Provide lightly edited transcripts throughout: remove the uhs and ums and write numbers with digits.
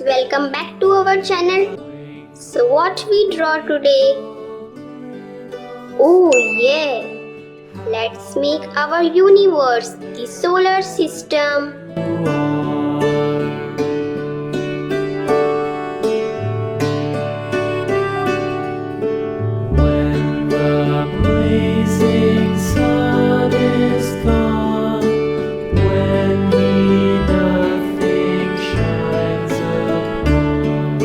welcome back to our channel. So what we draw today? Oh yeah, let's make our universe, the solar system. When the blazing sun is gone, when nothing shines upon,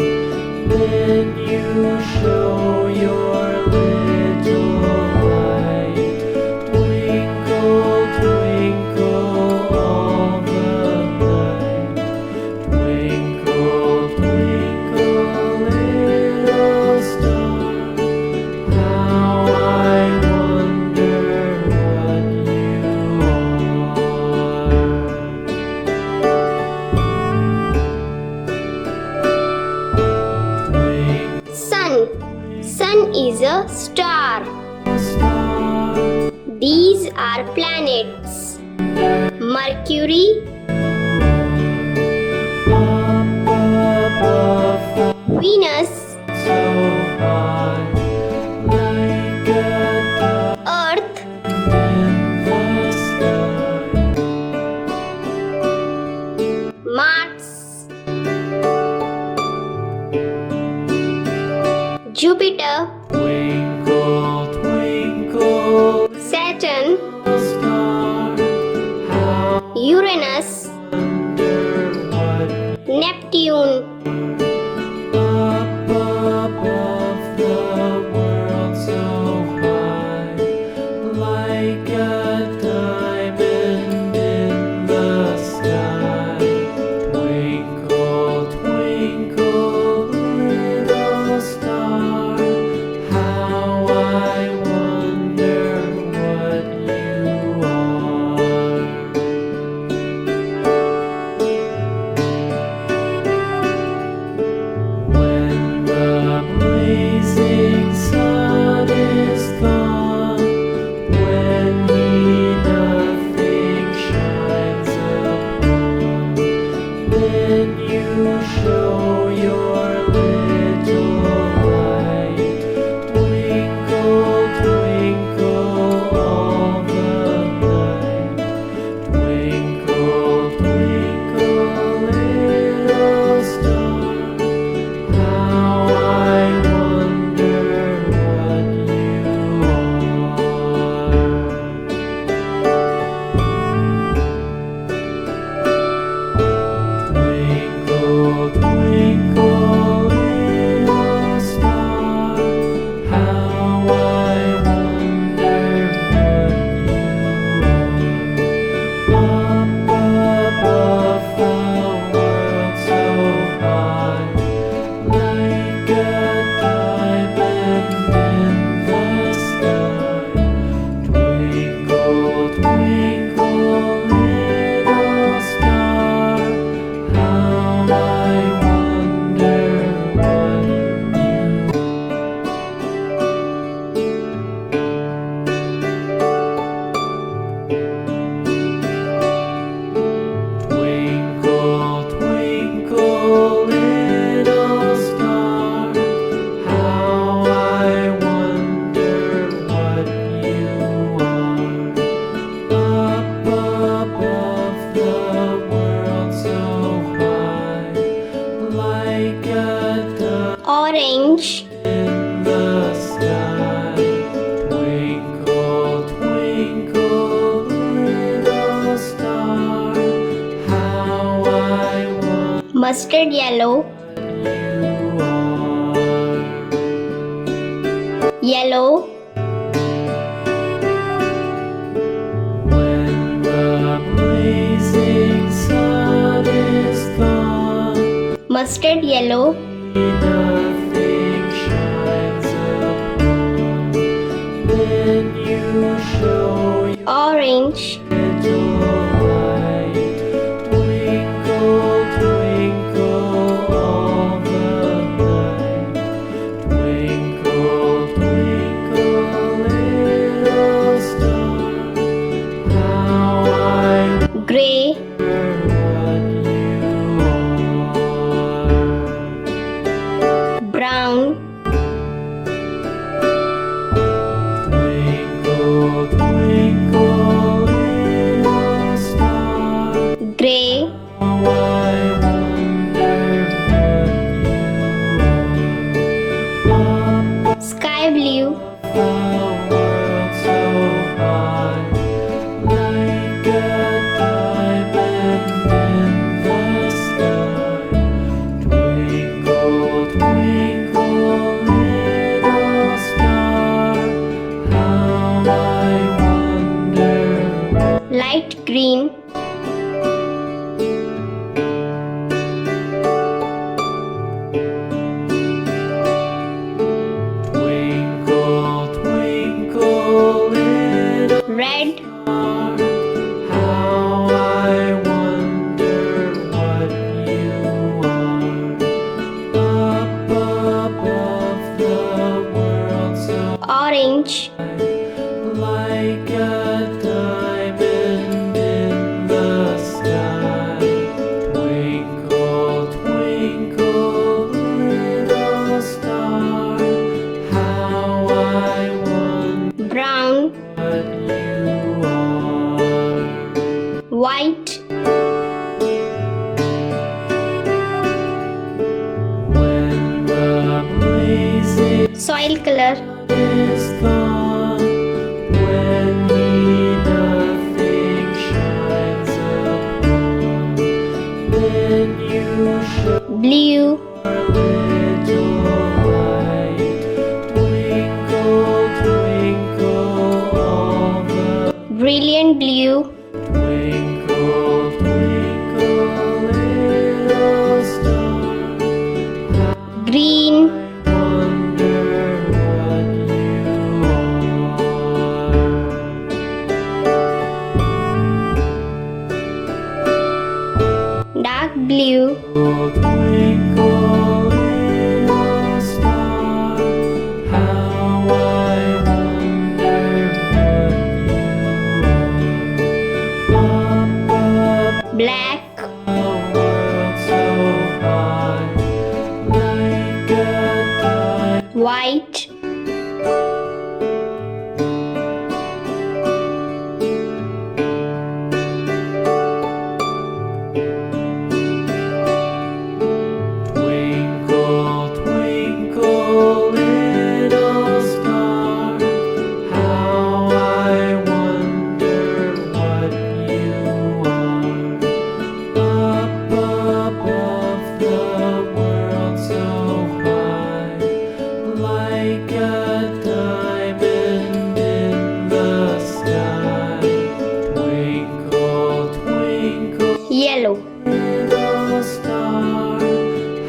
then you show your little light. Twinkle, twinkle all the night. Twinkle, twinkle, little star, how I wonder what you are. Sun is a star. These are planets. Mercury, Venus, Earth, Mars, Jupiter, Twinkle, twinkle, Saturn, star, how Uranus, wonder what Neptune, up above the world so high, like a diamond in the sky. Twinkle, twinkle, little star, how I wonder what you are. When the blazing sun is gone, when nothing shines upon, then you show your little light. Twinkle, twinkle all the night. Twinkle, twinkle, little star, how I wonder what you are. Twinkle, twinkle, little star, how I wonder what you are. Up above the world so high, like a diamond in the sky. Twinkle, twinkle, little star, how I wonder what you Twinkle, twinkle, little star, how I wonder what you are. Up above the world so high, like a Orange, diamond in the sky. Twinkle, twinkle, little star, how I wonder Mustard yellow, you are. Yellow, When the blazing sun is gone, Mustard yellow, nothing shines upon, then you show your Orange, little light. Twinkle, twinkle all the night. Twinkle, twinkle, little star, how I Gray, wonder what you are. I wonder what you are. Sky blue, A world so high, like a diamond in the sky. Twinkle, twinkle, little star, how I wonder light green, Twinkle, twinkle, little red, star, how I wonder what you are. Up above the world so orange, like a diamond in the sky. Twinkle, twinkle, little star, how I wonder brown, what you are. white, When the blazing soil color, is gone, when nothing shines upon, then you show blue, your little light. Twinkle, twinkle, all the brilliant blue, twinkle, twinkle, little star. green, Wonder what you are. dark blue, Twinkle, little star, how I wonder what you are. Up black, above a world so high, like a diamond. white, Twinkle, twinkle, little star, how I wonder what you are. Up above the world so high, like a diamond in the sky. Twinkle, twinkle, yellow, little star,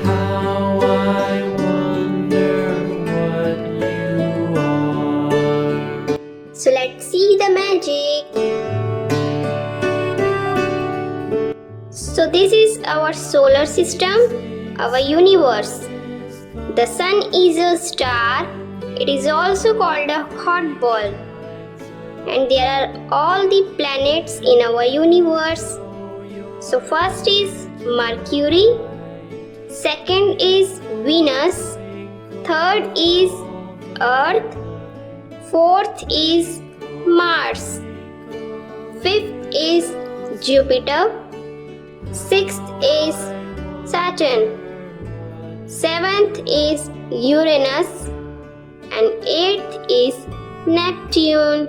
how I wonder what you are. So let's see the magic. So this is our solar system, our universe. The sun is a star. It is also called a hot ball. And there are all the planets in our universe. So first is Mercury, second is Venus, third is Earth, fourth is Mars, fifth is Jupiter, sixth is Saturn, seventh is Uranus, and eighth is Neptune.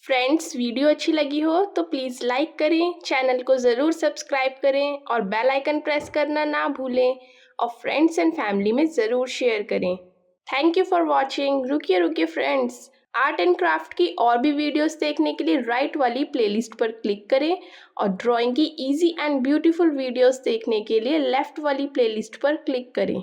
Friends video अच्छी लगी हो तो please like करें, channel को ज़रूर subscribe करें और bell icon press करना ना भूलें और फ्रेंड्स एंड फैमिली में ज़रूर शेयर करें। Thank you for watching. रुकिए रुकिए फ्रेंड्स, आर्ट एंड क्राफ्ट की और भी वीडियोस देखने के लिए राइट वाली प्लेलिस्ट पर क्लिक करें और ड्राइंग की इजी एंड ब्यूटीफुल वीडियोस देखने के लिए लेफ़्ट वाली प्लेलिस्ट पर क्लिक करें।